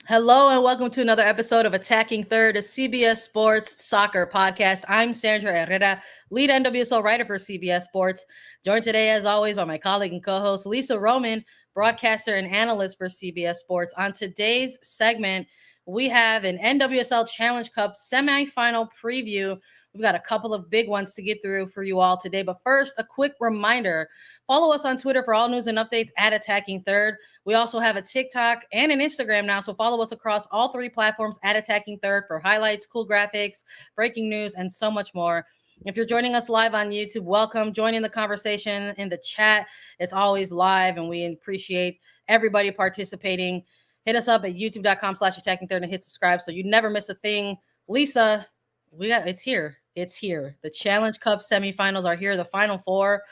Hello and welcome to another episode of Attacking Third, a CBS Sports soccer podcast. I'm Sandra Herrera, lead NWSL writer for CBS Sports. Joined today, as always, by my colleague and co-host Lisa Roman, broadcaster and analyst for CBS Sports. On today's segment, we have an NWSL Challenge Cup semifinal preview. We've got a couple of big ones to get through for you all today. But first, a quick reminder. Follow us on Twitter for all news and updates at Attacking Third. We also have a TikTok and an Instagram now, so follow us across all three platforms at Attacking Third for highlights, cool graphics, breaking news, and so much more. If you're joining us live on YouTube, welcome. Join in the conversation in the chat. It's always live, and we appreciate everybody participating. Hit us up at youtube.com/attacking third and hit subscribe so you never miss a thing. Lisa, it's here. It's here. The Challenge Cup semifinals are here. The Final Four.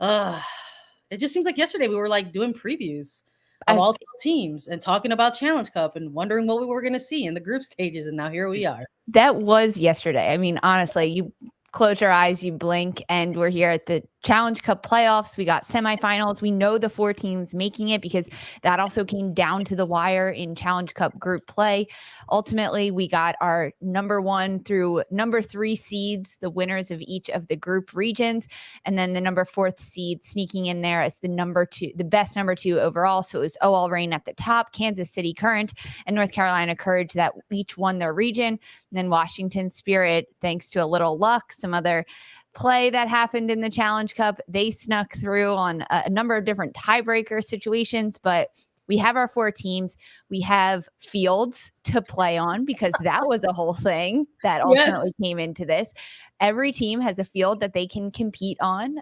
It just seems like yesterday we were like doing previews of all 12 teams and talking about Challenge Cup and wondering what we were going to see in the group stages. And now here we are. That was yesterday. I mean, honestly, you close your eyes, you blink, and we're here at the Challenge Cup playoffs. We got semifinals. We know the four teams making it because that also came down to the wire in Challenge Cup group play. Ultimately, we got our number 1 through number 3 seeds, the winners of each of the group regions, and then the number 4th seed sneaking in there as the best number 2 overall. So it was OL Reign at the top, Kansas City Current, and North Carolina Courage that each won their region. And then Washington Spirit, thanks to a little luck, some other play that happened in the Challenge Cup, they snuck through on a number of different tiebreaker situations. But we have our 4 teams. We have fields to play on because that was a whole thing that ultimately came into this. Every team has a field that they can compete on.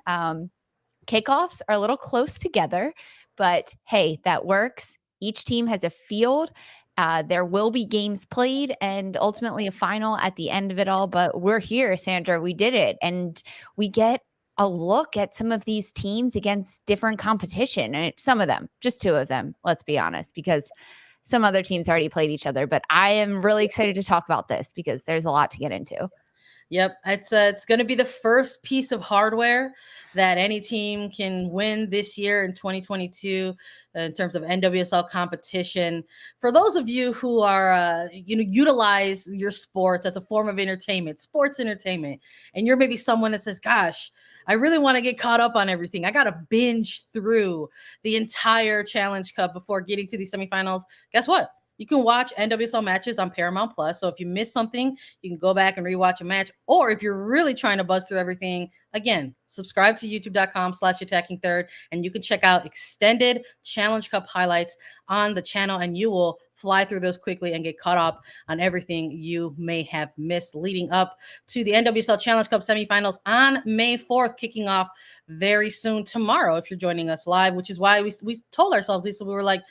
Kickoffs are a little close together, but hey, that works. Each team has a field. There will be games played and ultimately a final at the end of it all. But we're here, Sandra. We did it. And we get a look at some of these teams against different competition. And some of them, just 2 of them, let's be honest, because some other teams already played each other. But I am really excited to talk about this because there's a lot to get into. Yep, it's going to be the first piece of hardware that any team can win this year in 2022 in terms of NWSL competition. For those of you who are, utilize your sports as a form of entertainment, sports entertainment, and you're maybe someone that says, gosh, I really want to get caught up on everything. I got to binge through the entire Challenge Cup before getting to these semifinals. Guess what? You can watch NWSL matches on Paramount Plus. So if you miss something, you can go back and rewatch a match. Or if you're really trying to buzz through everything, again, subscribe to youtube.com/attacking third, and you can check out extended Challenge Cup highlights on the channel, and you will fly through those quickly and get caught up on everything you may have missed leading up to the NWSL Challenge Cup semifinals on May 4th, kicking off very soon tomorrow if you're joining us live, which is why we told ourselves, Lisa, we were like,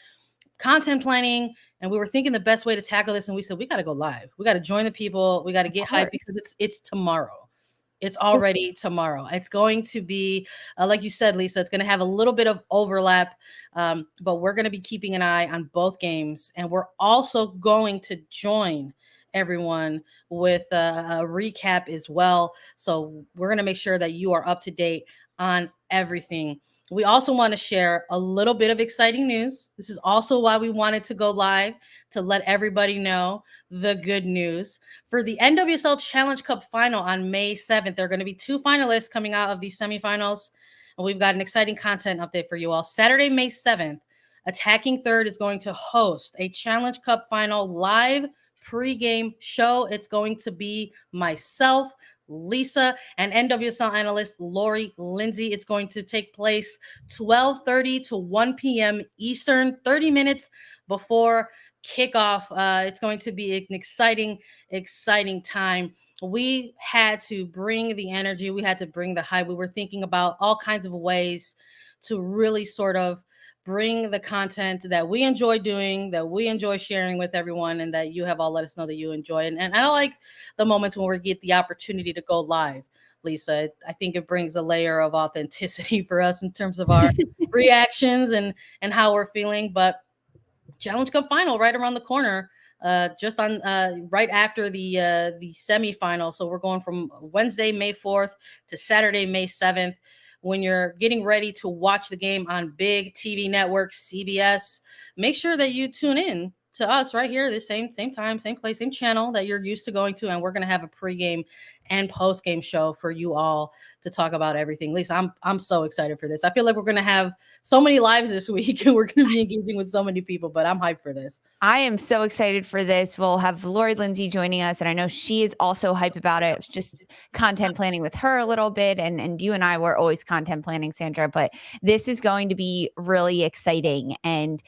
content planning, and we were thinking the best way to tackle this, and we said we got to go live. We got to join the people. We got to get hyped because it's tomorrow. It's already tomorrow. It's going to be, like you said, Lisa, it's going to have a little bit of overlap, but we're going to be keeping an eye on both games, and we're also going to join everyone with a recap as well. So we're going to make sure that you are up to date on everything. We also want to share a little bit of exciting news. This is also why we wanted to go live, to let everybody know the good news. For the NWSL Challenge Cup final on May 7th, there are going to be 2 finalists coming out of these semifinals. And we've got an exciting content update for you all. Saturday, May 7th, Attacking Third is going to host a Challenge Cup final live pregame show. It's going to be myself, Lisa, and NWSL analyst Lori Lindsay. It's going to take place 12:30 to 1 p.m. Eastern, 30 minutes before kickoff. It's going to be an exciting time. We had to bring the energy. We had to bring the hype. We were thinking about all kinds of ways to really sort of bring the content that we enjoy doing, that we enjoy sharing with everyone, and that you have all let us know that you enjoy. And I like the moments when we get the opportunity to go live, Lisa. I think it brings a layer of authenticity for us in terms of our reactions and how we're feeling. But Challenge Cup final right around the corner, just on right after the semifinal. So we're going from Wednesday, May 4th to Saturday, May 7th. When you're getting ready to watch the game on big TV networks, CBS, make sure that you tune in to us right here, the same time, same place, same channel that you're used to going to, and we're gonna have a pregame and postgame show for you all to talk about everything. Lisa, I'm so excited for this. I feel like we're gonna have so many lives this week, and we're gonna be engaging with so many people. But I'm hyped for this. I am so excited for this. We'll have Lori Lindsay joining us, and I know she is also hype about it. It's just content planning with her a little bit, and you and I were always content planning, Sandra, but this is going to be really exciting. And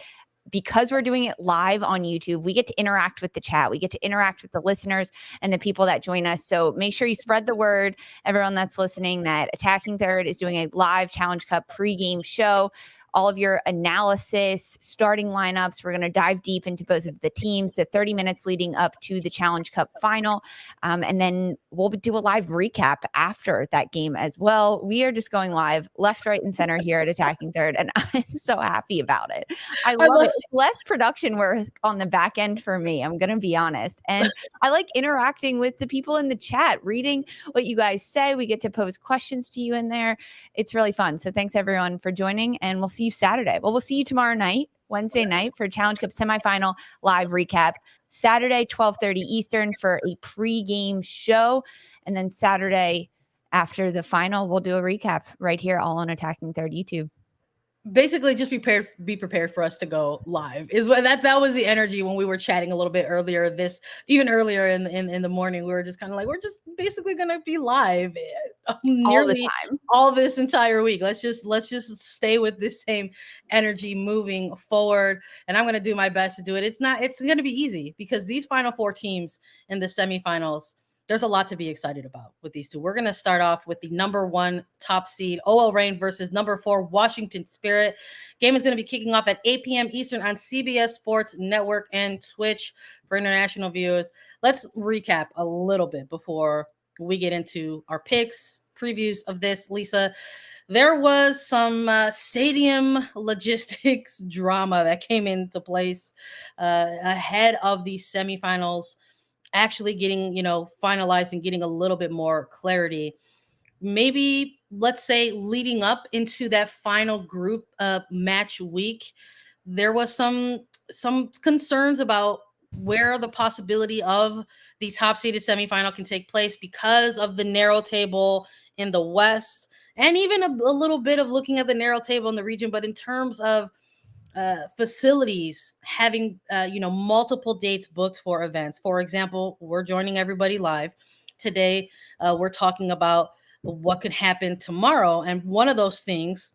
because we're doing it live on YouTube, we get to interact with the chat. We get to interact with the listeners and the people that join us. So make sure you spread the word, everyone that's listening, that Attacking Third is doing a live Challenge Cup pregame show. All of your analysis, starting lineups. We're going to dive deep into both of the teams, the 30 minutes leading up to the Challenge Cup final. And then we'll do a live recap after that game as well. We are just going live left, right, and center here at Attacking Third. And I'm so happy about it. I love it. Less production work on the back end for me, I'm going to be honest. And I like interacting with the people in the chat, reading what you guys say. We get to pose questions to you in there. It's really fun. So thanks everyone for joining, and we'll see you Saturday. Well, we'll see you tomorrow night, Wednesday night, for Challenge Cup semifinal live recap. Saturday, 12:30 Eastern for a pregame show. And then Saturday after the final, we'll do a recap right here, all on Attacking Third YouTube. Basically, just be prepared for us to go live. Is what that was the energy when we were chatting a little bit earlier. Even earlier in the morning, we were just kind of like, we're just basically gonna be live nearly all this entire week. Let's just stay with this same energy moving forward, and I'm gonna do my best to do it. It's gonna be easy because these final four teams in the semifinals, there's a lot to be excited about with these two. We're going to start off with the number 1 top seed, OL Reign, versus number 4 Washington Spirit. Game is going to be kicking off at 8 p.m. Eastern on CBS Sports Network and Twitch for international viewers. Let's recap a little bit before we get into our picks, previews of this. Lisa, there was some stadium logistics drama that came into place ahead of the semifinals actually getting, finalized and getting a little bit more clarity. Maybe, let's say, leading up into that final group match week, there was some concerns about where the possibility of the top seeded semifinal can take place because of the narrow table in the West, and even a little bit of looking at the narrow table in the region. But in terms of facilities having multiple dates booked for events. For example, we're joining everybody live today. We're talking about what could happen tomorrow, and one of those things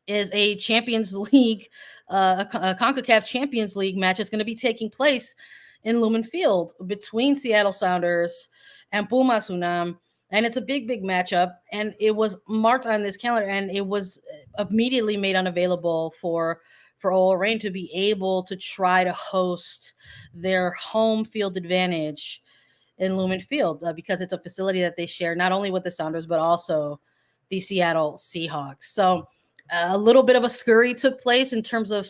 is a Champions League, a CONCACAF Champions League match. It's going to be taking place in Lumen Field between Seattle Sounders and Pumas Unam. And it's a big matchup, and it was marked on this calendar, and it was immediately made unavailable for OL Reign to be able to try to host their home field advantage in Lumen Field because it's a facility that they share not only with the Sounders but also the Seattle Seahawks. So a little bit of a scurry took place in terms of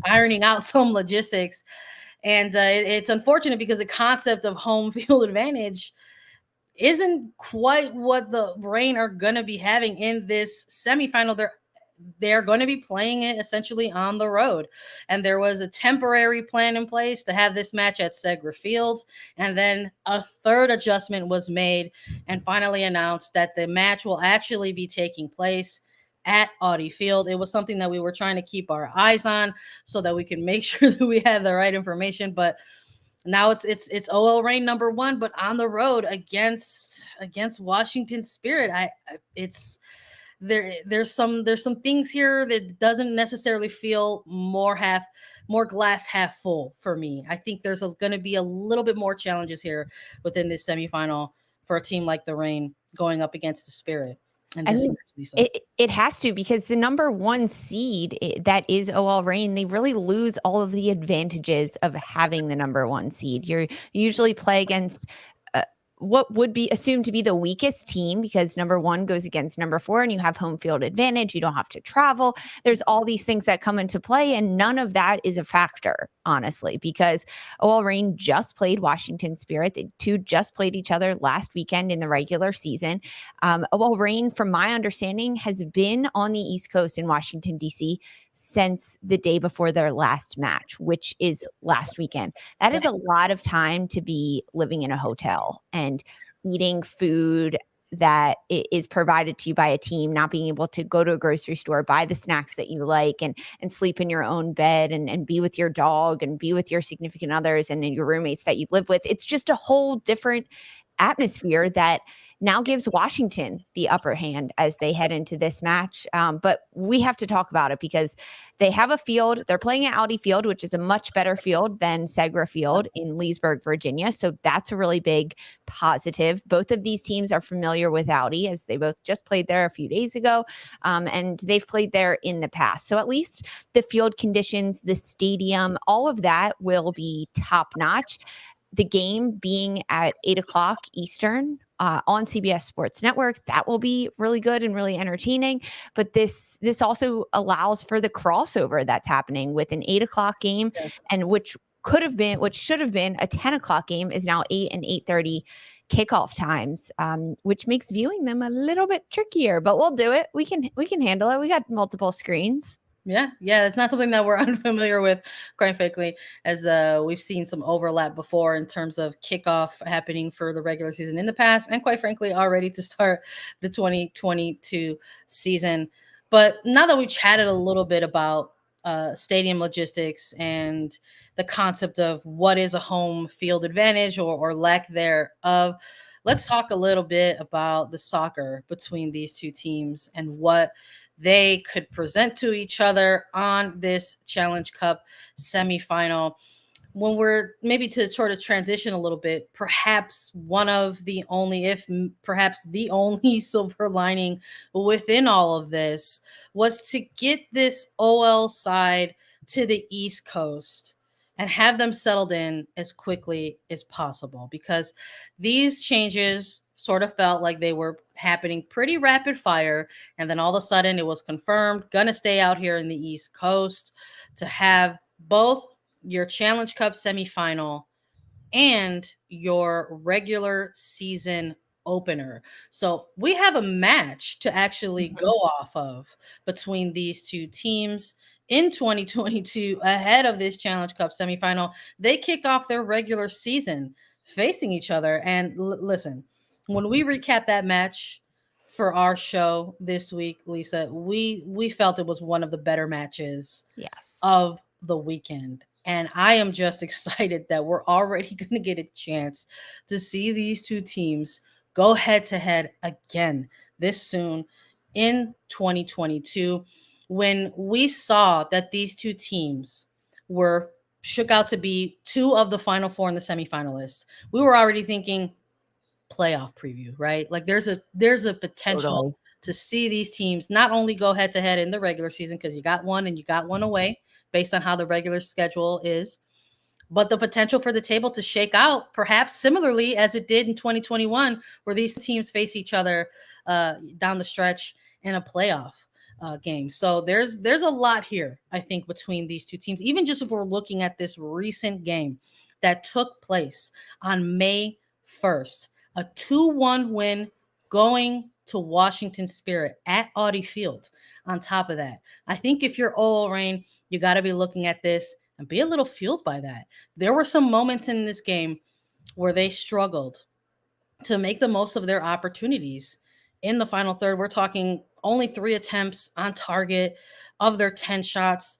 ironing out some logistics, and it's unfortunate because the concept of home field advantage isn't quite what the Reign are going to be having in this semifinal. They're going to be playing it essentially on the road. And there was a temporary plan in place to have this match at Segra Field. And then a third adjustment was made and finally announced that the match will actually be taking place at Audi Field. It was something that we were trying to keep our eyes on so that we can make sure that we had the right information. But now it's OL Reign number 1, but on the road against Washington Spirit. There's some things here that doesn't necessarily feel more glass half full for me. I think there's going to be a little bit more challenges here within this semifinal for a team like the Reign going up against the Spirit. And it has to, because the number 1 seed that is OL Reign, they really lose all of the advantages of having the number 1 seed. You usually play against what would be assumed to be the weakest team because number 1 goes against number 4 and you have home field advantage. You don't have to travel. There's all these things that come into play, and none of that is a factor, honestly, because OL Reign just played Washington Spirit. The two just played each other last weekend in the regular season. OL Reign, from my understanding, has been on the East Coast in Washington, D.C. since the day before their last match, which is last weekend. That is a lot of time to be living in a hotel and eating food that is provided to you by a team, not being able to go to a grocery store, buy the snacks that you like, and sleep in your own bed, and be with your dog and be with your significant others and your roommates that you live with. It's just a whole different atmosphere that now gives Washington the upper hand as they head into this match. But we have to talk about it because they have a field. They're playing at Audi Field, which is a much better field than Segra Field in Leesburg, Virginia. So that's a really big positive. Both of these teams are familiar with Audi as they both just played there a few days ago, and they've played there in the past. So at least the field conditions, the stadium, all of that will be top notch. The game being at 8 o'clock Eastern on CBS Sports Network, that will be really good and really entertaining. But this also allows for the crossover that's happening with an 8 o'clock game, and which should have been a 10 o'clock game is now 8 and 8:30 kickoff times, which makes viewing them a little bit trickier. But we'll do it. We can handle it. We got multiple screens. Yeah, it's not something that we're unfamiliar with, quite frankly, as we've seen some overlap before in terms of kickoff happening for the regular season in the past, and quite frankly, already to start the 2022 season. But now that we've chatted a little bit about stadium logistics and the concept of what is a home field advantage or lack thereof, let's talk a little bit about the soccer between these two teams and what they could present to each other on this Challenge Cup semifinal. When we're maybe to sort of transition a little bit, perhaps one of the only, if perhaps the only silver lining within all of this was to get this OL side to the East Coast and have them settled in as quickly as possible, because these changes sort of felt like they were happening pretty rapid fire. And then all of a sudden it was confirmed, gonna stay out here in the East Coast to have both your Challenge Cup semifinal and your regular season opener. So we have a match to actually go off of between these two teams in 2022 ahead of this Challenge Cup semifinal. They kicked off their regular season facing each other. And listen, when we recap that match for our show this week, Lisa, we felt it was one of the better matches of the weekend. And I am just excited that we're already going to get a chance to see these two teams go head to head again this soon in 2022. When we saw that these two teams were shook out to be two of the final four in the semifinalists, we were already thinking playoff preview, right? Like there's a potential to see these teams not only go head to head in the regular season, because you got one and you got one away based on how the regular schedule is, but the potential for the table to shake out perhaps similarly as it did in 2021, where these teams face each other down the stretch in a playoff game. So there's a lot here, I think, between these two teams. Even just if we're looking at this recent game that took place on May 1st, a 2-1 win going to Washington Spirit at Audi Field. On top of that, I think if you're OL Reign, you got to be looking at this and be a little fueled by that. There were some moments in this game where they struggled to make the most of their opportunities in the final third. We're talking only 3 attempts on target of their 10 shots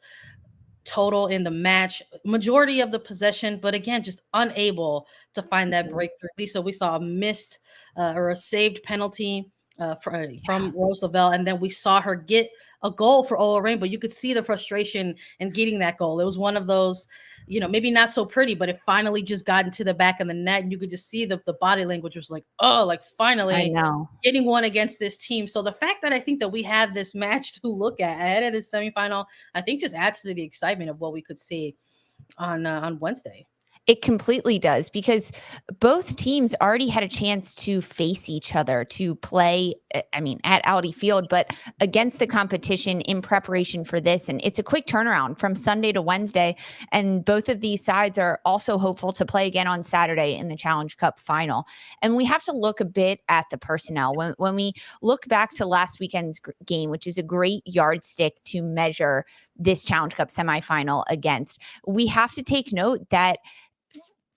total in the match, majority of the possession, but again, just unable to find that breakthrough. Lisa, we saw a missed or a saved penalty from Rose Lavelle, and then we saw her get a goal for OL Reign, but you could see the frustration in getting that goal. It was one of those, maybe not so pretty, but it finally just got into the back of the net, and you could just see the body language was like, oh, like finally getting one against this team. So the fact that I think that we have this match to look at ahead of this semifinal, I think just adds to the excitement of what we could see on Wednesday. It completely does, because both teams already had a chance to face each other, to play, at Audi Field, but against the competition in preparation for this. And it's a quick turnaround from Sunday to Wednesday. And both of these sides are also hopeful to play again on Saturday in the Challenge Cup final. And we have to look a bit at the personnel. When we look back to last weekend's game, which is a great yardstick to measure this Challenge Cup semifinal against. We have to take note that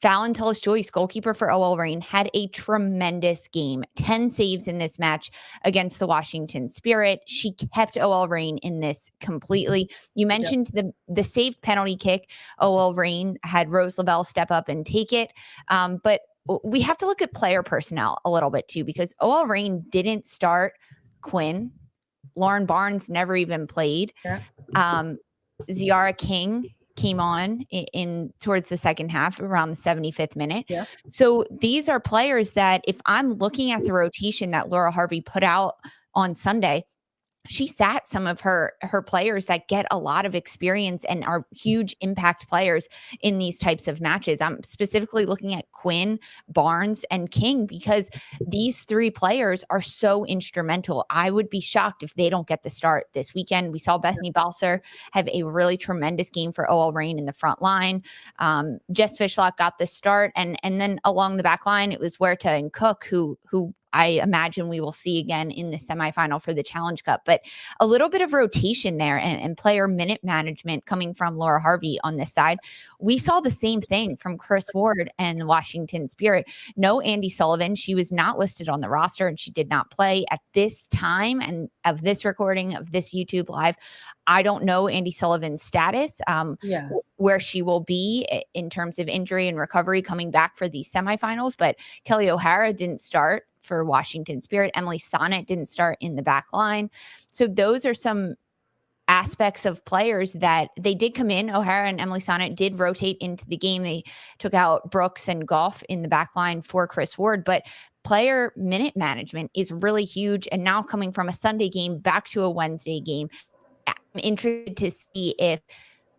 Fallon Tullis-Joyce, goalkeeper for OL Reign, had a tremendous game. 10 saves in this match against the Washington Spirit. She kept OL Reign in this completely. You mentioned the saved penalty kick. OL Reign had Rose Lavelle step up and take it. But we have to look at player personnel a little bit too, because OL Reign didn't start Quinn. Lauren Barnes never even played. Ziara King came on in towards the second half around the 75th minute. So these are players that if I'm looking at the rotation that Laura Harvey put out on Sunday, she sat some of her players that get a lot of experience and are huge impact players in these types of matches. I'm specifically looking at Quinn, Barnes, and King because these three players are so instrumental. I would be shocked if they don't get the start this weekend. We saw Bethany Balser have a really tremendous game for OL Reign in the front line. Jess Fishlock got the start, and then along the back line, it was Huerta and Cook who I imagine we will see again in the semifinal for the Challenge Cup. But a little bit of rotation there and player minute management coming from Laura Harvey on this side. We saw the same thing from Chris Ward and the Washington Spirit. No Andy Sullivan. She was not listed on the roster and she did not play at this time and of this recording of this YouTube live. I don't know Andy Sullivan's status, where she will be in terms of injury and recovery coming back for the semifinals. But Kelly O'Hara didn't start for Washington Spirit. Emily Sonnet didn't start in the back line. So those are some aspects of players that they did come in. O'Hara and Emily Sonnet did rotate into the game. They took out Brooks and Goff in the back line for Chris Ward, but player minute management is really huge. And now coming from a Sunday game back to a Wednesday game, I'm interested to see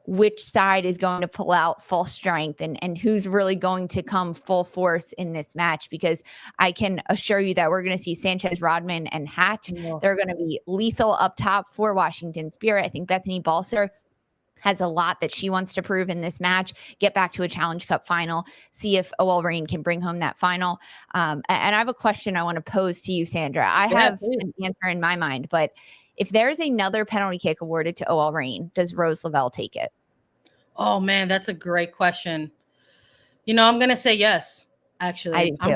which side is going to pull out full strength and who's really going to come full force in this match, because I can assure you that we're going to see Sanchez, Rodman, and Hatch. They're going to be lethal up top for Washington Spirit. I think Bethany Balser has a lot that she wants to prove in this match, get back to a Challenge Cup final, see if OL Reign can bring home that final. And I have a question I want to pose to you, Sandra. I have an answer in my mind, but if there's another penalty kick awarded to OL Reign, does Rose Lavelle take it? Oh man, that's a great question. I'm going to say yes. Actually, I'm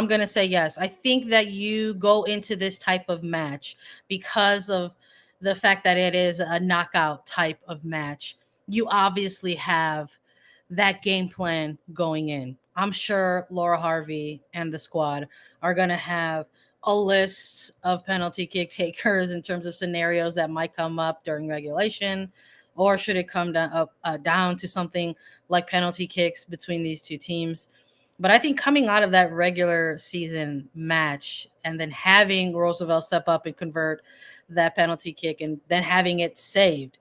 going to say yes. I think that you go into this type of match because of the fact that it is a knockout type of match. You obviously have that game plan going in. I'm sure Laura Harvey and the squad are going to have a list of penalty kick takers in terms of scenarios that might come up during regulation, or should it come down to something like penalty kicks between these two teams. But I think coming out of that regular season match and then having Roosevelt step up and convert that penalty kick and then having it saved,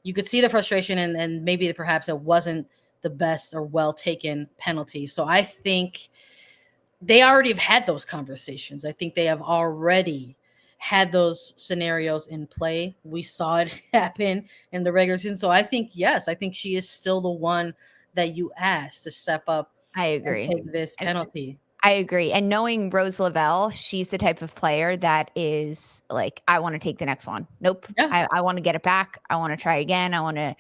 you could see the frustration and maybe perhaps it wasn't the best or well taken penalty. So I think they already have had those conversations. I think they have already had those scenarios in play. We saw it happen in the regular season. So I think, yes, I think she is still the one that you asked to step up. I agree. And take this penalty. I agree. And knowing Rose Lavelle, she's the type of player that is like, I want to take the next one. Nope. Yeah. I want to get it back. I want to try again.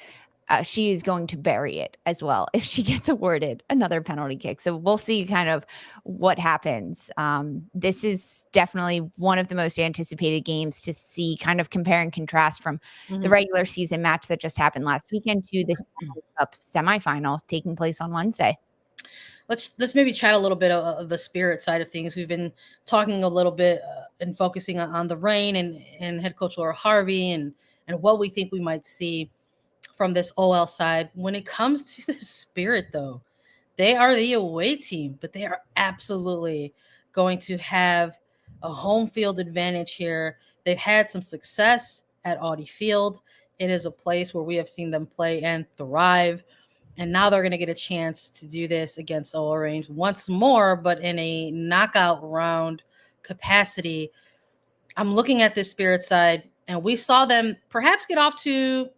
She is going to bury it as well if she gets awarded another penalty kick. So we'll see kind of what happens. This is definitely one of the most anticipated games to see, kind of compare and contrast from the regular season match that just happened last weekend to the Cup semifinal taking place on Wednesday. Let's maybe chat a little bit of the Spirit side of things. We've been talking a little bit and focusing on the Reign and head coach Laura Harvey and what we think we might see from this OL side. When it comes to the Spirit, though, they are the away team, but they are absolutely going to have a home field advantage here. They've had some success at Audi Field. It is a place where we have seen them play and thrive. And now they're going to get a chance to do this against OL Reign once more, but in a knockout round capacity. I'm looking at this Spirit side, and we saw them perhaps get off to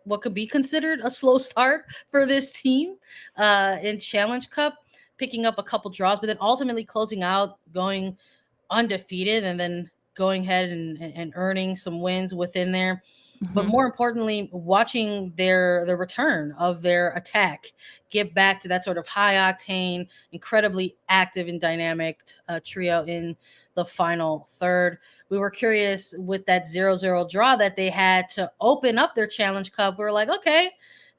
what could be considered a slow start for this team in Challenge Cup, picking up a couple draws, but then ultimately closing out, going undefeated, and then going ahead and earning some wins within there. but more importantly, watching the return of their attack get back to that sort of high octane, incredibly active and dynamic trio in the final third. We were curious with that 0-0 draw that they had to open up their Challenge Cup. We were like, okay,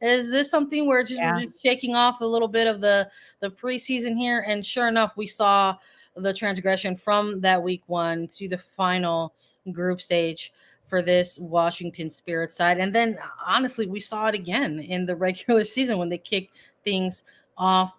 is this something where we're just shaking off a little bit of the preseason here? And sure enough, we saw the transgression from that week one to the final group stage for this Washington Spirit side. And then honestly, we saw it again in the regular season when they kicked things off.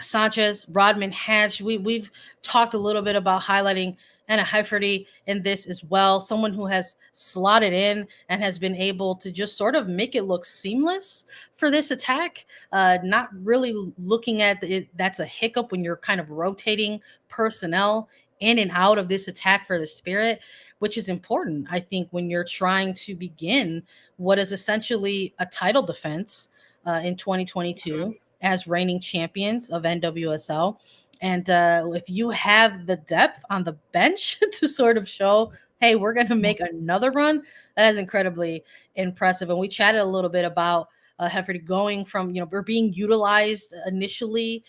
Sanchez, Rodman, Hatch. We've talked a little bit about highlighting Anna Hefferty in this as well. Someone who has slotted in and has been able to just sort of make it look seamless for this attack. Not really looking at it. That's a hiccup when you're kind of rotating personnel in and out of this attack for the Spirit, which is important, I think, when you're trying to begin what is essentially a title defense in 2022 as reigning champions of NWSL. And if you have the depth on the bench to sort of show, hey, we're going to make another run, that is incredibly impressive. And we chatted a little bit about Hefferty going from, we're being utilized initially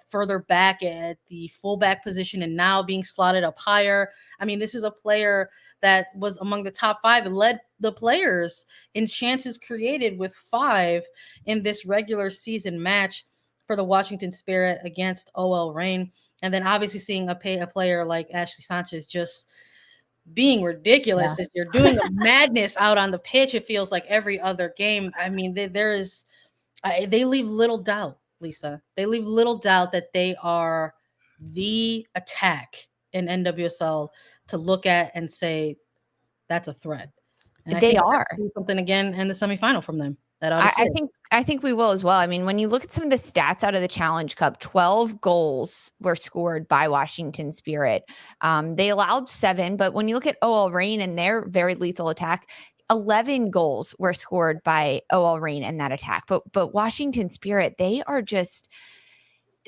further back at the fullback position and now being slotted up higher. I mean, this is a player that was among the top 5 and led the players in chances created with 5 in this regular season match for the Washington Spirit against OL Reign. And then obviously seeing a player like Ashley Sanchez just being ridiculous this year, doing a madness out on the pitch. It feels like every other game. I mean, they leave little doubt, Lisa. They leave little doubt that they are the attack in NWSL to look at and say, that's a threat. And I They think are. see something again in the semifinal from them. I think we will as well. I mean, when you look at some of the stats out of the Challenge Cup, 12 goals were scored by Washington Spirit. They allowed 7, but when you look at OL Reign and their very lethal attack, 11 goals were scored by OL Reign in that attack. But Washington Spirit, they are just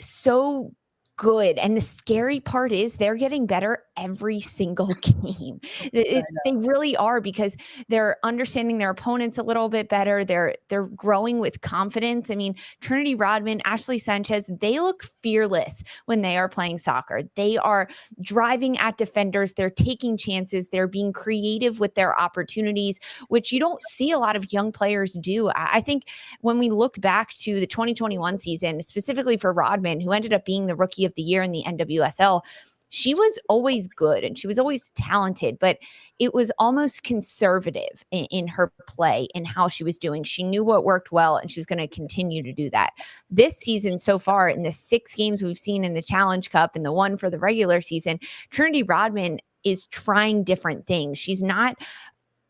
so good. And the scary part is they're getting better every single game. They really are, because they're understanding their opponents a little bit better. They're growing with confidence. I mean, Trinity Rodman, Ashley Sanchez, they look fearless when they are playing soccer. They are driving at defenders. They're taking chances. They're being creative with their opportunities, which you don't see a lot of young players do. I think when we look back to the 2021 season, specifically for Rodman, who ended up being the Rookie of the Year in the NWSL, she was always good and she was always talented, but it was almost conservative in her play and how she was doing. She knew what worked well and she was going to continue to do that. This season so far, in the 6 games we've seen in the Challenge Cup and the one for the regular season, Trinity Rodman is trying different things. She's not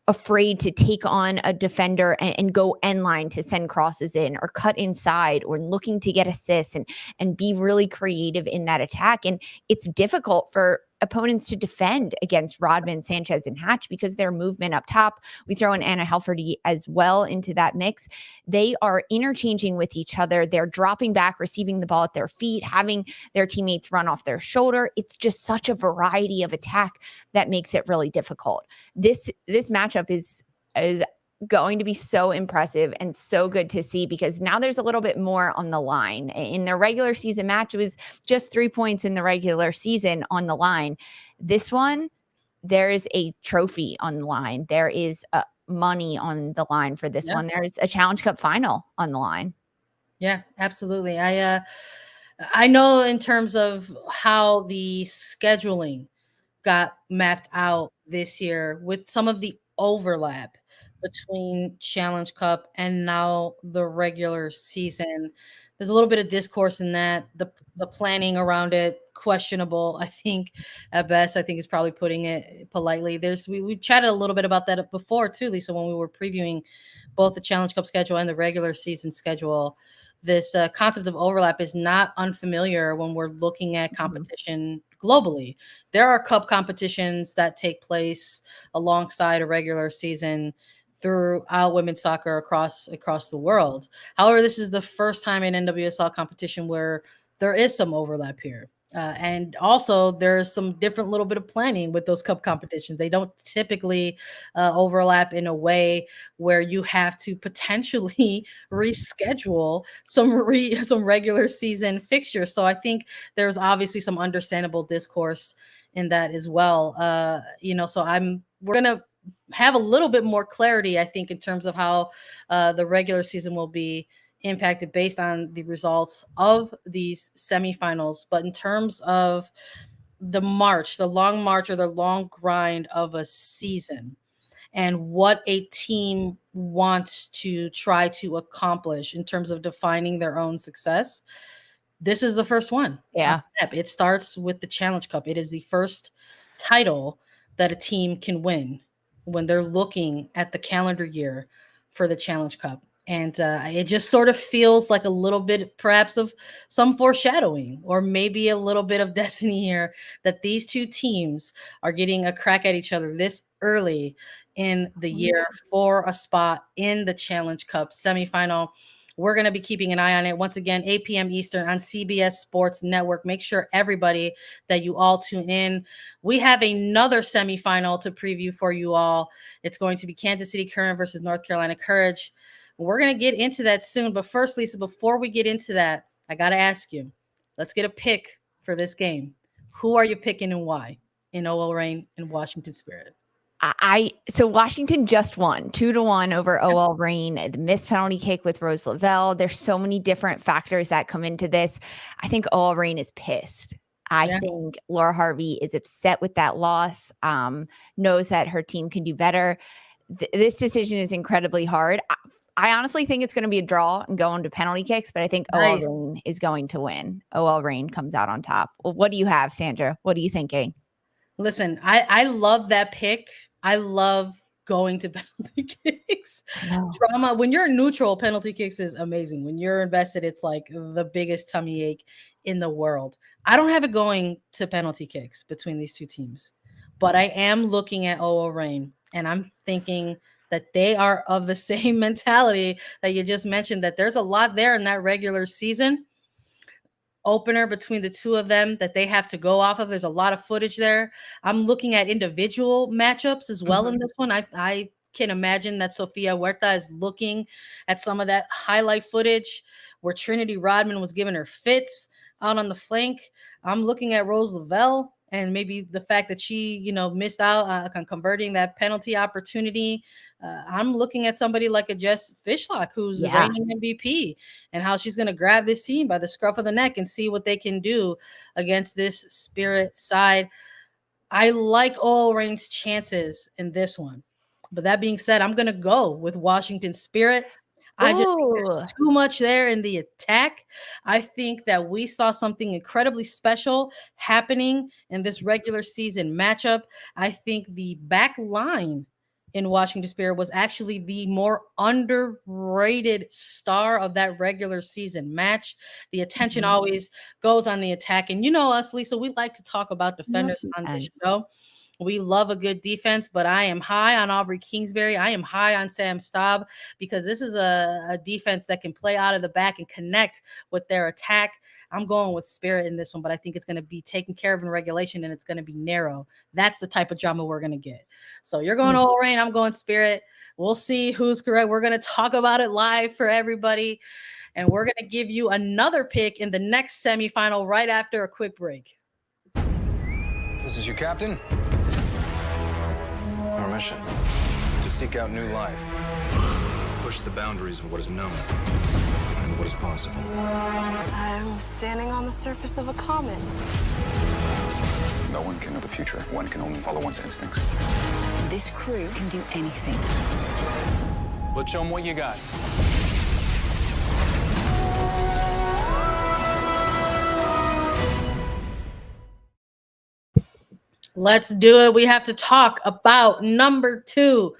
afraid to take on a defender and go end line to send crosses in, or cut inside, or looking to get assists and be really creative in that attack. And it's difficult for opponents to defend against Rodman, Sanchez, and Hatch because their movement up top. We throw in Anna Helferty as well into that mix. They are interchanging with each other. They're dropping back, receiving the ball at their feet, having their teammates run off their shoulder. It's just such a variety of attack that makes it really difficult. This matchup is going to be so impressive and so good to see, because now there's a little bit more on the line. In the regular season match, it was just 3 points in the regular season on the line. This one, there is a trophy on the line. There is money on the line for this one. There's a Challenge Cup final on the line. Yeah, absolutely. I know in terms of how the scheduling got mapped out this year with some of the overlap between Challenge Cup and now the regular season. There's a little bit of discourse in that. The planning around it, questionable, I think, at best. I think is probably putting it politely. We chatted a little bit about that before too, Lisa, when we were previewing both the Challenge Cup schedule and the regular season schedule. This concept of overlap is not unfamiliar when we're looking at competition globally. There are cup competitions that take place alongside a regular season throughout women's soccer across the world. However, this is the first time in NWSL competition where there is some overlap here. And also, there's some different little bit of planning with those cup competitions. They don't typically overlap in a way where you have to potentially reschedule some regular season fixtures. So I think there's obviously some understandable discourse in that as well. So we're gonna have a little bit more clarity, I think, in terms of how the regular season will be impacted based on the results of these semifinals. But in terms of the long march or the long grind of a season and what a team wants to try to accomplish in terms of defining their own success, this is the first one. Yeah. It starts with the Challenge Cup. It is the first title that a team can win when they're looking at the calendar year for the Challenge Cup. And it just sort of feels like a little bit, perhaps, of some foreshadowing or maybe a little bit of destiny here that these two teams are getting a crack at each other this early in the year for a spot in the Challenge Cup semifinal. We're going to be keeping an eye on it. Once again, 8 p.m. Eastern on CBS Sports Network. Make sure, everybody, that you all tune in. We have another semifinal to preview for you all. It's going to be Kansas City Current versus North Carolina Courage. We're going to get into that soon. But first, Lisa, before we get into that, I got to ask you, let's get a pick for this game. Who are you picking and why in OL Reign and Washington Spirit? So Washington just won 2-1 over OL Reign. The missed penalty kick with Rose Lavelle. There's so many different factors that come into this. I think OL Reign is pissed. I think Laura Harvey is upset with that loss, knows that her team can do better. This decision is incredibly hard. I honestly think it's going to be a draw and go into penalty kicks, but I think OL Reign is going to win. OL Reign comes out on top. Well, what do you have, Sandra? What are you thinking? Listen, I love that pick. I love going to penalty kicks. Drama. When you're neutral, penalty kicks is amazing. When you're invested, it's like the biggest tummy ache in the world. I don't have it going to penalty kicks between these two teams, but I am looking at OL Reign, and I'm thinking that they are of the same mentality that you just mentioned, that there's a lot there in that regular season opener between the two of them that they have to go off of. There's a lot of footage there. I'm looking at individual matchups as well in this one. I can imagine that Sofia Huerta is looking at some of that highlight footage where Trinity Rodman was giving her fits out on the flank. I'm looking at Rose Lavelle and maybe the fact that she, missed out on converting that penalty opportunity. I'm looking at somebody like a Jess Fishlock, who's the reigning MVP, and how she's going to grab this team by the scruff of the neck and see what they can do against this Spirit side. I like OL Reign's chances in this one. But that being said, I'm going to go with Washington Spirit. I just think there's too much there in the attack. I think that we saw something incredibly special happening in this regular season matchup. I think the back line in Washington Spirit was actually the more underrated star of that regular season match. The attention always goes on the attack. And you know us, Lisa, we like to talk about defenders on this show. We love a good defense, but I am high on Aubrey Kingsbury. I am high on Sam Staub because this is a defense that can play out of the back and connect with their attack. I'm going with Spirit in this one, but I think it's going to be taken care of in regulation and it's going to be narrow. That's the type of drama we're going to get. So you're going OL Reign, I'm going Spirit. We'll see who's correct. We're going to talk about it live for everybody, and we're going to give you another pick in the next semifinal right after a quick break. This is your captain. Our mission, to seek out new life, push the boundaries of what is known and what is possible. I'm standing on the surface of a comet. No one can know the future. One can only follow one's instincts. This crew can do anything. Let's show them what you got. Let's do it. We have to talk about number 2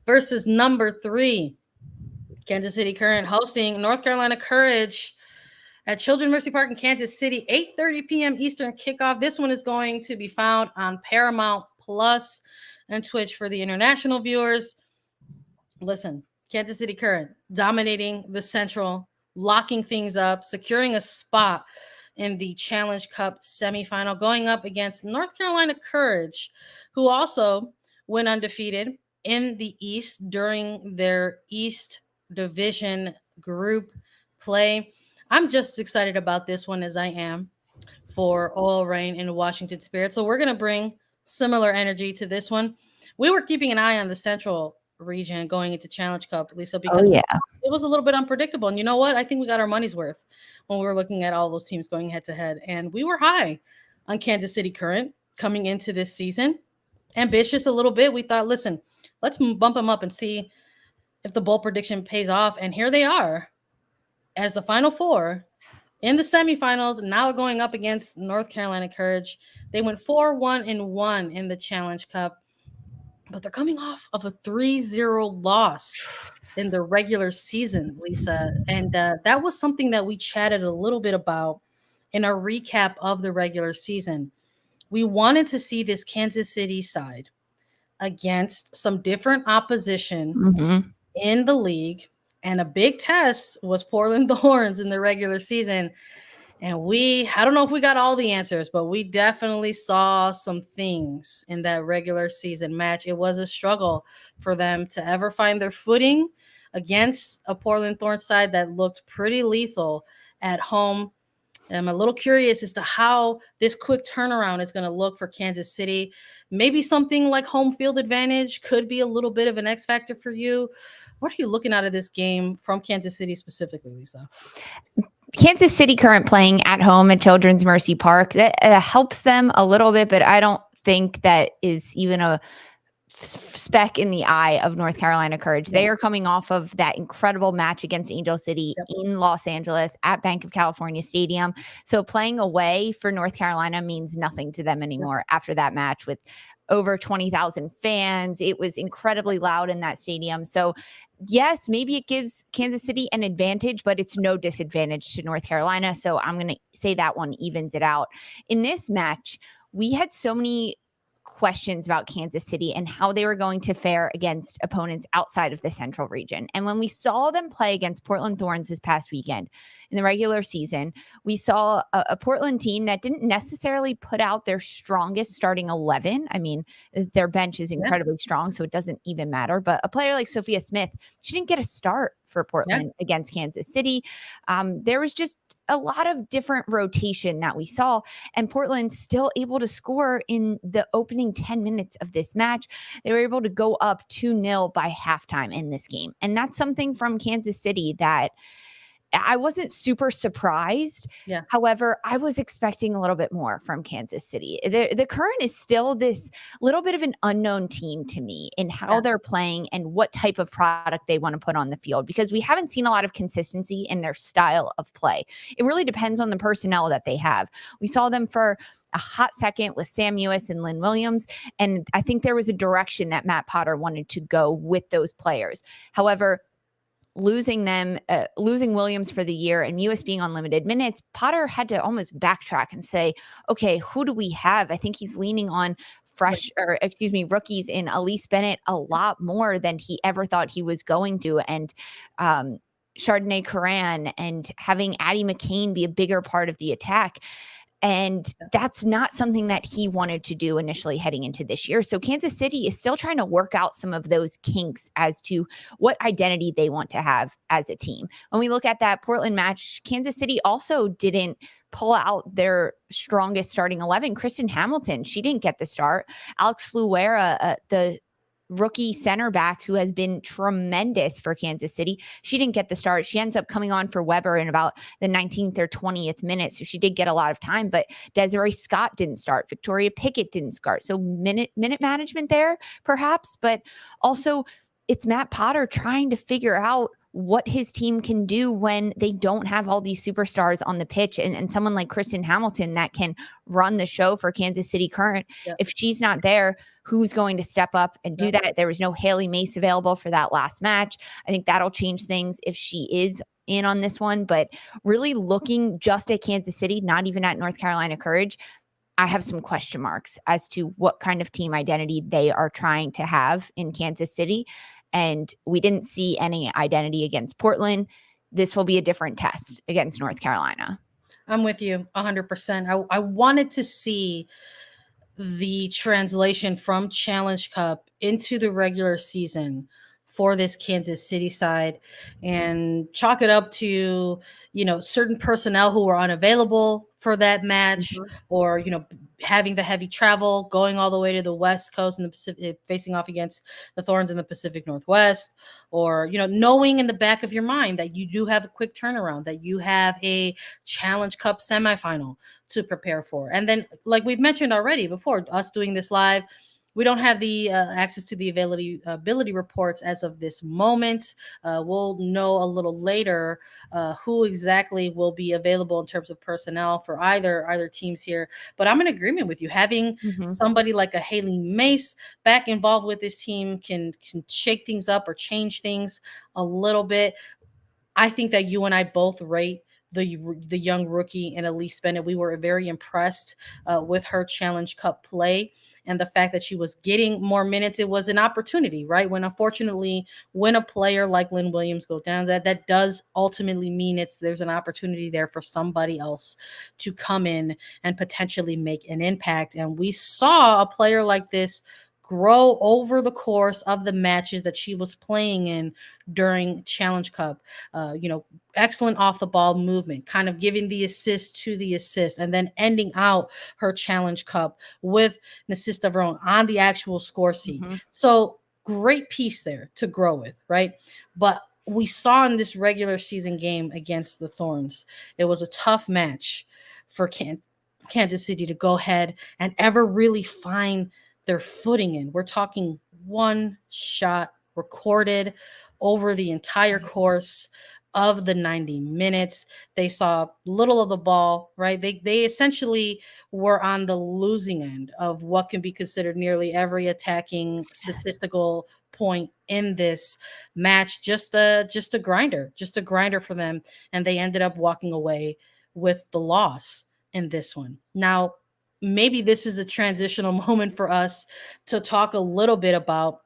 versus number 3. Kansas City Current hosting North Carolina Courage at Children's Mercy Park in Kansas City, 8:30 p.m. Eastern kickoff. This one is going to be found on Paramount Plus and Twitch for the international viewers. Listen, Kansas City Current dominating the Central, locking things up, securing a spot in the Challenge Cup semifinal, going up against North Carolina Courage, who also went undefeated in the East during their East Division group play. I'm just excited about this one as I am for Oil Rain and Washington Spirit. So we're going to bring similar energy to this one. We were keeping an eye on the Central region going into Challenge Cup, Lisa, because it was a little bit unpredictable. And you know what? I think we got our money's worth when we were looking at all those teams going head to head. And we were high on Kansas City Current coming into this season. Ambitious a little bit. We thought, listen, let's bump them up and see if the bold prediction pays off. And here they are as the Final Four in the semifinals, now going up against North Carolina Courage. They went 4-1-1 in the Challenge Cup, but they're coming off of a 3-0 loss in the regular season, Lisa. And that was something that we chatted a little bit about in our recap of the regular season. We wanted to see this Kansas City side against some different opposition in the league. And a big test was Portland Thorns in the regular season. And I don't know if we got all the answers, but we definitely saw some things in that regular season match. It was a struggle for them to ever find their footing against a Portland Thorns side that looked pretty lethal at home. I'm a little curious as to how this quick turnaround is going to look for Kansas City. Maybe something like home field advantage could be a little bit of an X factor for you. What are you looking out of this game from Kansas City specifically, Lisa? Kansas City Current playing at home at Children's Mercy Park, that helps them a little bit, but I don't think that is even a speck in the eye of North Carolina Courage. They are coming off of that incredible match against Angel City in Los Angeles at Bank of California Stadium. So playing away for North Carolina means nothing to them anymore after that match with over 20,000 fans. It was incredibly loud in that stadium. So yes, maybe it gives Kansas City an advantage, but it's no disadvantage to North Carolina. So I'm going to say that one evens it out. In this match, we had so many questions about Kansas City and how they were going to fare against opponents outside of the Central region. And when we saw them play against Portland Thorns this past weekend in the regular season, we saw a Portland team that didn't necessarily put out their strongest starting 11. I mean, their bench is incredibly strong, so it doesn't even matter. But a player like Sophia Smith, she didn't get a start for Portland against Kansas City. There was just a lot of different rotation that we saw, and Portland still able to score in the opening 10 minutes of this match. They were able to go up 2-0 by halftime in this game. And that's something from Kansas City that I wasn't super surprised. However, I was expecting a little bit more from Kansas City. The Current is still this little bit of an unknown team to me in how they're playing and what type of product they want to put on the field, because we haven't seen a lot of consistency in their style of play. It really depends on the personnel that they have. We saw them for a hot second with Sam Ewis and Lynn Williams, and I think there was a direction that Matt Potter wanted to go with those players. However, losing Williams for the year and Ewis being on limited minutes, Potter had to almost backtrack and say, okay, who do we have? I think he's leaning on rookies in Elise Bennett a lot more than he ever thought he was going to. And Chardonnay Coran and having Addie McCain be a bigger part of the attack. And that's not something that he wanted to do initially heading into this year. So Kansas City is still trying to work out some of those kinks as to what identity they want to have as a team. When we look at that Portland match, Kansas City also didn't pull out their strongest starting 11. Kristen Hamilton, she didn't get the start. Alex Luera, the rookie center back who has been tremendous for Kansas City, she didn't get the start. She ends up coming on for Weber in about the 19th or 20th minute. So she did get a lot of time, but Desiree Scott didn't start. Victoria Pickett didn't start. So minute management there, perhaps, but also it's Matt Potter trying to figure out what his team can do when they don't have all these superstars on the pitch, and someone like Kristen Hamilton that can run the show for Kansas City Current. If she's not there, who's going to step up and do that? There was no Haley Mace available for that last match. I think that'll change things if she is in on this one, but really looking just at Kansas City, not even at North Carolina Courage, I have some question marks as to what kind of team identity they are trying to have in Kansas City. And we didn't see any identity against Portland. This will be a different test against North Carolina. I'm with you 100%. I wanted to see the translation from Challenge Cup into the regular season for this Kansas City side and chalk it up to, certain personnel who were unavailable for that match, Mhm. or, having the heavy travel, going all the way to the West Coast and the Pacific, facing off against the Thorns in the Pacific Northwest, or, knowing in the back of your mind that you do have a quick turnaround, that you have a Challenge Cup semifinal to prepare for. And then, like we've mentioned already before, us doing this live, we don't have the access to the ability reports as of this moment. We'll know a little later who exactly will be available in terms of personnel for either teams here. But I'm in agreement with you. Having Mhm. somebody like a Haley Mace back involved with this team can shake things up or change things a little bit. I think that you and I both rate the young rookie and Elise Bennett. We were very impressed with her Challenge Cup play and the fact that she was getting more minutes. It was an opportunity, right? Unfortunately, when a player like Lynn Williams goes down, that does ultimately mean there's an opportunity there for somebody else to come in and potentially make an impact. And we saw a player like this grow over the course of the matches that she was playing in during Challenge Cup. Excellent off the ball movement, kind of giving the assist to the assist, and then ending out her Challenge Cup with an assist of her own on the actual score sheet. Mhm. So great piece there to grow with, right? But we saw in this regular season game against the Thorns, it was a tough match for Kansas City to go ahead and ever really find their footing in. We're talking one shot recorded over the entire course of the 90 minutes. They saw little of the ball, right? They essentially were on the losing end of what can be considered nearly every attacking statistical point in this match. Just a grinder for them, and they ended up walking away with the loss in this one. Now, maybe this is a transitional moment for us to talk a little bit about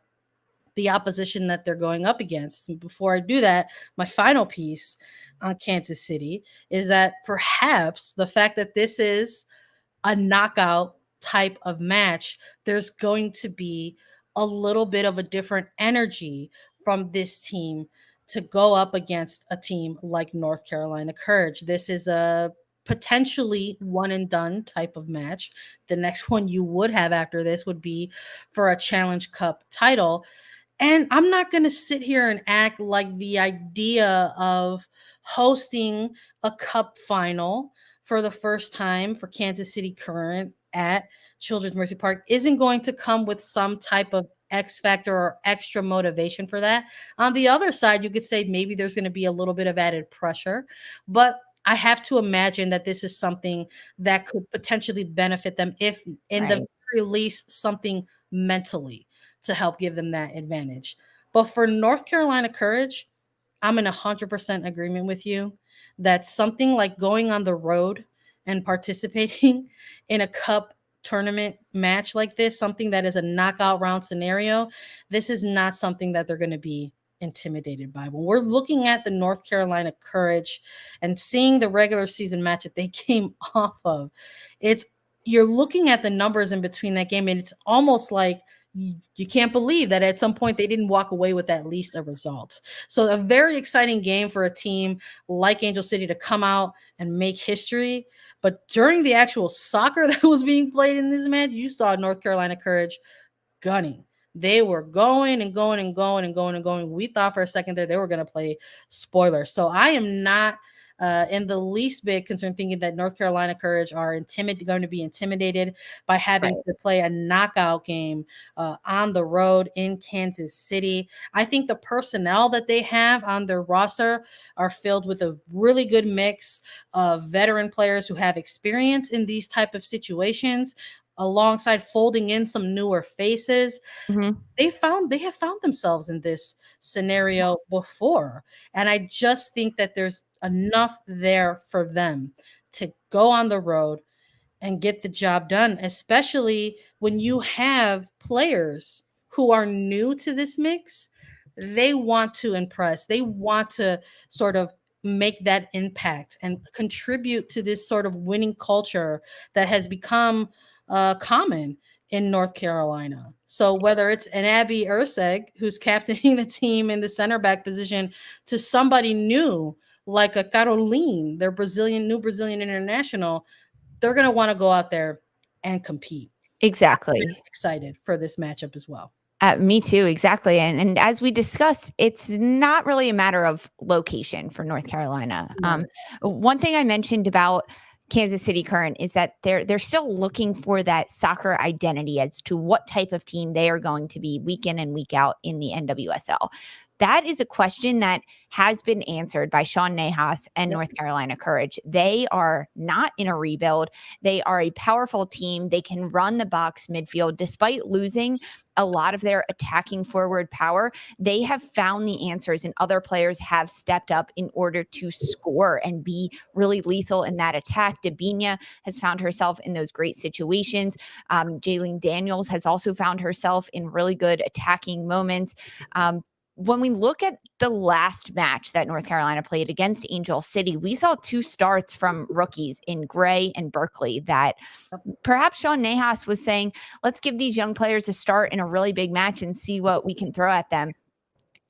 the opposition that they're going up against. And before I do that, my final piece on Kansas City is that perhaps the fact that this is a knockout type of match, there's going to be a little bit of a different energy from this team to go up against a team like North Carolina Courage. This is a potentially one and done type of match. The next one you would have after this would be for a Challenge Cup title. And I'm not going to sit here and act like the idea of hosting a cup final for the first time for Kansas City Current at Children's Mercy Park isn't going to come with some type of X factor or extra motivation for that. On the other side, you could say maybe there's going to be a little bit of added pressure, but I have to imagine that this is something that could potentially benefit them, if in the Right. very least something mentally to help give them that advantage. But for North Carolina Courage, I'm in 100% agreement with you that something like going on the road and participating in a cup tournament match like this, something that is a knockout round scenario, this is not something that they're going to be intimidated by. When we're looking at the North Carolina Courage and seeing the regular season match that they came off of, it's you're looking at the numbers in between that game, and it's almost like you can't believe that at some point they didn't walk away with at least a result. So a very exciting game for a team like Angel City to come out and make history. But during the actual soccer that was being played in this match, you saw North Carolina Courage gunning. They were going and going and going and going and going. We thought for a second that they were going to play spoiler. So I am not in the least bit concerned thinking that North Carolina Courage are going to be intimidated by having Right. to play a knockout game on the road in Kansas City. I think the personnel that they have on their roster are filled with a really good mix of veteran players who have experience in these type of situations, alongside folding in some newer faces. Mhm. They have found themselves in this scenario before, and I just think that there's enough there for them to go on the road and get the job done, especially when you have players who are new to this mix. They want to impress. They want to sort of make that impact and contribute to this sort of winning culture that has become common in North Carolina. So whether it's an Abby Urseg who's captaining the team in the center back position to somebody new like a Caroline, their new Brazilian international, they're going to want to go out there and compete. Exactly. I'm really excited for this matchup as well. Me too, exactly. And as we discussed, it's not really a matter of location for North Carolina. One thing I mentioned about Kansas City Current is that they're still looking for that soccer identity as to what type of team they are going to be week in and week out in the NWSL. That is a question that has been answered by Sean Nahas and North Carolina Courage. They are not in a rebuild. They are a powerful team. They can run the box midfield despite losing a lot of their attacking forward power. They have found the answers, and other players have stepped up in order to score and be really lethal in that attack. Dabinia has found herself in those great situations. Jaylene Daniels has also found herself in really good attacking moments. When we look at the last match that North Carolina played against Angel City, we saw 2 starts from rookies in Gray and Berkeley that perhaps Sean Nahas was saying, let's give these young players a start in a really big match and see what we can throw at them.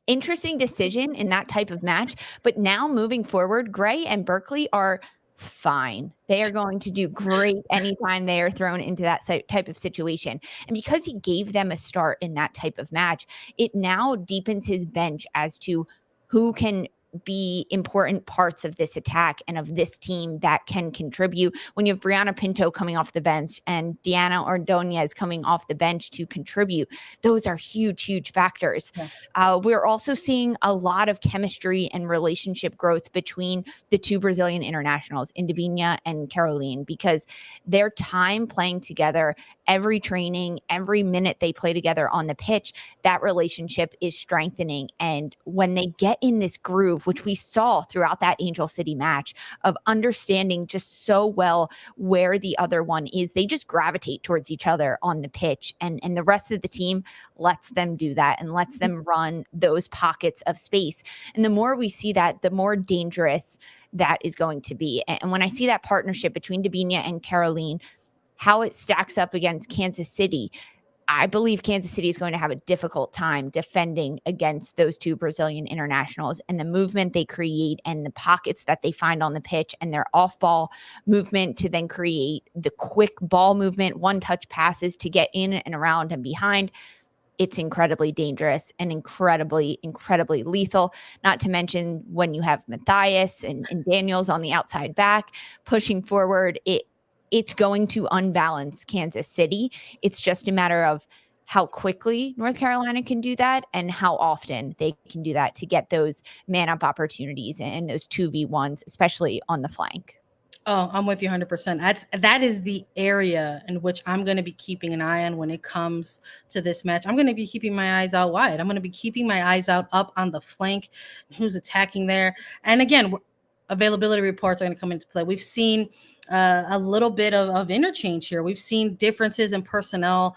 Interesting decision in that type of match. But now moving forward, Gray and Berkeley are fine. They are going to do great anytime they are thrown into that type of situation. And because he gave them a start in that type of match, it now deepens his bench as to who can be important parts of this attack and of this team that can contribute. When you have Brianna Pinto coming off the bench and Deanna Ordonez coming off the bench to contribute, those are huge, huge factors. We're also seeing a lot of chemistry and relationship growth between the 2 Brazilian internationals, Dabinia and Caroline, because their time playing together, every training, every minute they play together on the pitch, that relationship is strengthening. And when they get in this groove, which we saw throughout that Angel City match, of understanding just so well where the other one is, they just gravitate towards each other on the pitch, and the rest of the team lets them do that and lets them run those pockets of space. And the more we see that, the more dangerous that is going to be. And when I see that partnership between Dabinia and Caroline, how it stacks up against Kansas City, I believe Kansas City is going to have a difficult time defending against those 2 Brazilian internationals, and the movement they create and the pockets that they find on the pitch and their off-ball movement to then create the quick ball movement, one-touch passes to get in and around and behind. It's incredibly dangerous and incredibly, incredibly lethal. Not to mention when you have Matthias and Daniels on the outside back pushing forward, it's going to unbalance Kansas City. It's just a matter of how quickly North Carolina can do that and how often they can do that to get those man-up opportunities and those 2v1s, especially on the flank. Oh, I'm with you 100%. That is the area in which I'm going to be keeping an eye on when it comes to this match. I'm going to be keeping my eyes out wide. I'm going to be keeping my eyes out up on the flank, who's attacking there. And again, availability reports are going to come into play. We've seen a little bit of interchange here. We've seen differences in personnel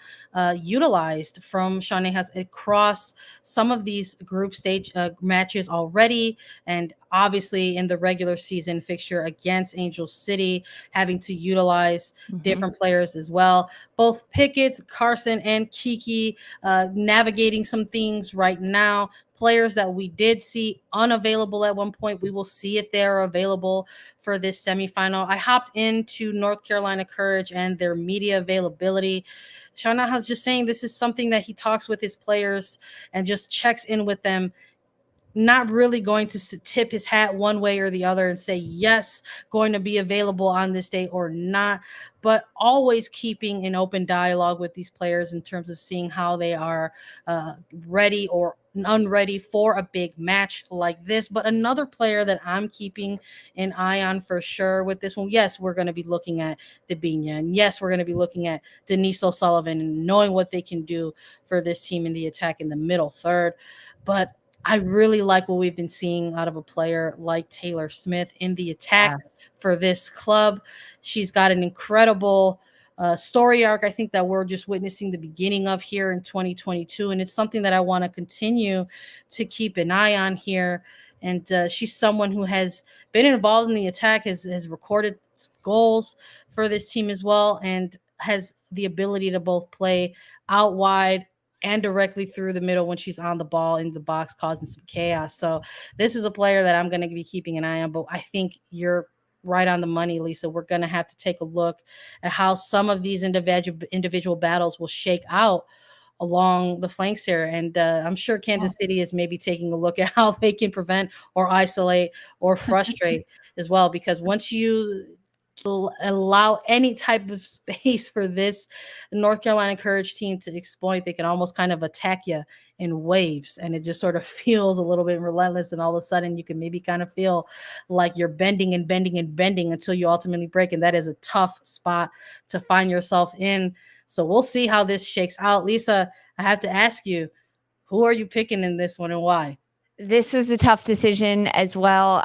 utilized from Sean Nahas across some of these group stage matches already, and obviously in the regular season fixture against Angel City, having to utilize different players as well. Both Pickett, Carson, and Kiki navigating some things right now. Players that we did see unavailable at one point. We will see if they're available for this semifinal. I hopped into North Carolina Courage and their media availability. Sean Nahas just saying this is something that he talks with his players and just checks in with them. Not really going to tip his hat one way or the other and say, yes, going to be available on this day or not, but always keeping an open dialogue with these players in terms of seeing how they are ready or unready for a big match like this. But another player that I'm keeping an eye on for sure with this one, yes, we're going to be looking at Dabinia, and yes, we're going to be looking at Denise O'Sullivan and knowing what they can do for this team in the attack in the middle third. But I really like what we've been seeing out of a player like Taylor Smith in the attack for this club. She's got an incredible story arc, I think, that we're just witnessing the beginning of here in 2022. And it's something that I want to continue to keep an eye on here And she's someone who has been involved in the attack, has recorded goals for this team as well, and has the ability to both play out wide and directly through the middle when she's on the ball in the box, causing some chaos. So this is a player that I'm going to be keeping an eye on, but I think you're right on the money, Lisa. We're going to have to take a look at how some of these individual battles will shake out along the flanks here. And I'm sure Kansas City is maybe taking a look at how they can prevent or isolate or frustrate as well, because once you allow any type of space for this North Carolina Courage team to exploit, they can almost kind of attack you in waves, and it just sort of feels a little bit relentless, and all of a sudden you can maybe kind of feel like you're bending and bending and bending until you ultimately break, and that is a tough spot to find yourself in. So we'll see how this shakes out. Lisa, I have to ask you, who are you picking in this one and why? This was a tough decision as well,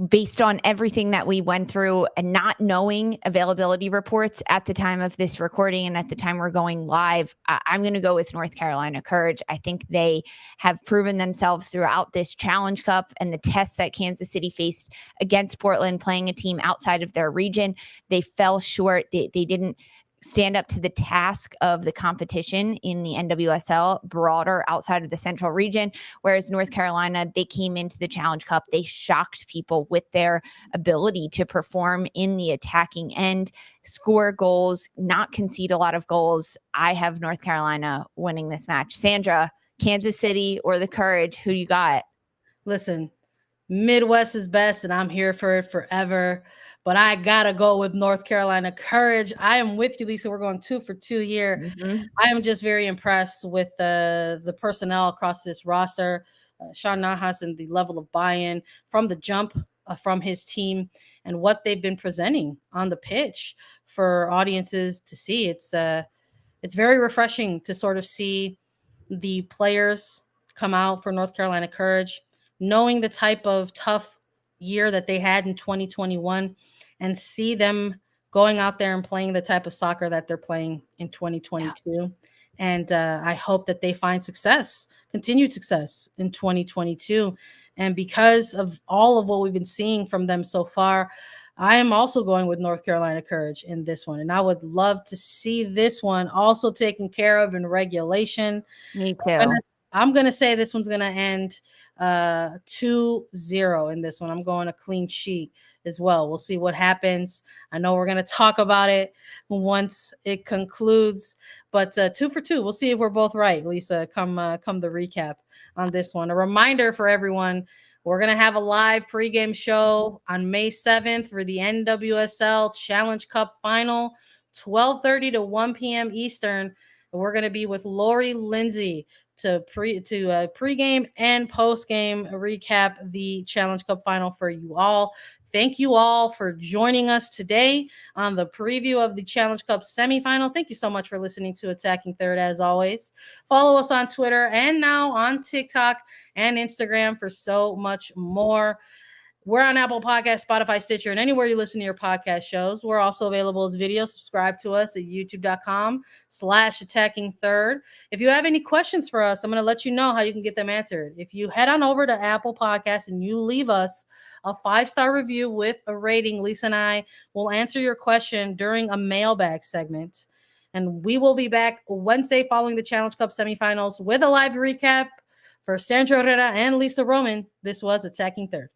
based on everything that we went through and not knowing availability reports at the time of this recording and at the time we're going live. I'm going to go with North Carolina Courage. I think they have proven themselves throughout this Challenge Cup and the tests that Kansas City faced against Portland, playing a team outside of their region. They fell short. They didn't stand up to the task of the competition in the NWSL broader outside of the central region. Whereas North Carolina, they came into the Challenge Cup. They shocked people with their ability to perform in the attacking end, score goals, not concede a lot of goals. I have North Carolina winning this match. Sandra, Kansas City or the Courage, who you got? Listen, Midwest is best, and I'm here for it forever. But I gotta go with North Carolina Courage. I am with you, Lisa. We're going 2 for 2 here. Mm-hmm. I am just very impressed with the personnel across this roster. Sean Nahas and the level of buy-in from the jump from his team and what they've been presenting on the pitch for audiences to see. It's very refreshing to sort of see the players come out for North Carolina Courage, knowing the type of tough year that they had in 2021, and see them going out there and playing the type of soccer that they're playing in 2022. Yeah. And I hope that they find success, continued success in 2022. And because of all of what we've been seeing from them so far, I am also going with North Carolina Courage in this one. And I would love to see this one also taken care of in regulation. Me too. I'm going to say this one's going to end 2-0 in this one. I'm going a clean sheet as well. We'll see what happens. I know we're going to talk about it once it concludes, but 2 for 2. We'll see if we're both right, Lisa, come the recap on this one. A reminder for everyone, we're going to have a live pregame show on May 7th for the NWSL Challenge Cup Final, 12:30 to 1 p.m. Eastern. We're going to be with Lori Lindsay to pregame and postgame recap the Challenge Cup Final for you all. Thank you all for joining us today on the preview of the Challenge Cup Semifinal. Thank you so much for listening to Attacking Third as always. Follow us on Twitter and now on TikTok and Instagram for so much more. We're on Apple Podcasts, Spotify, Stitcher, and anywhere you listen to your podcast shows. We're also available as video. Subscribe to us at youtube.com/attacking-third. If you have any questions for us, I'm going to let you know how you can get them answered. If you head on over to Apple Podcasts and you leave us a 5-star review with a rating, Lisa and I will answer your question during a mailbag segment. And we will be back Wednesday following the Challenge Cup semifinals with a live recap. For Sandra Herrera and Lisa Roman, this was Attacking Third.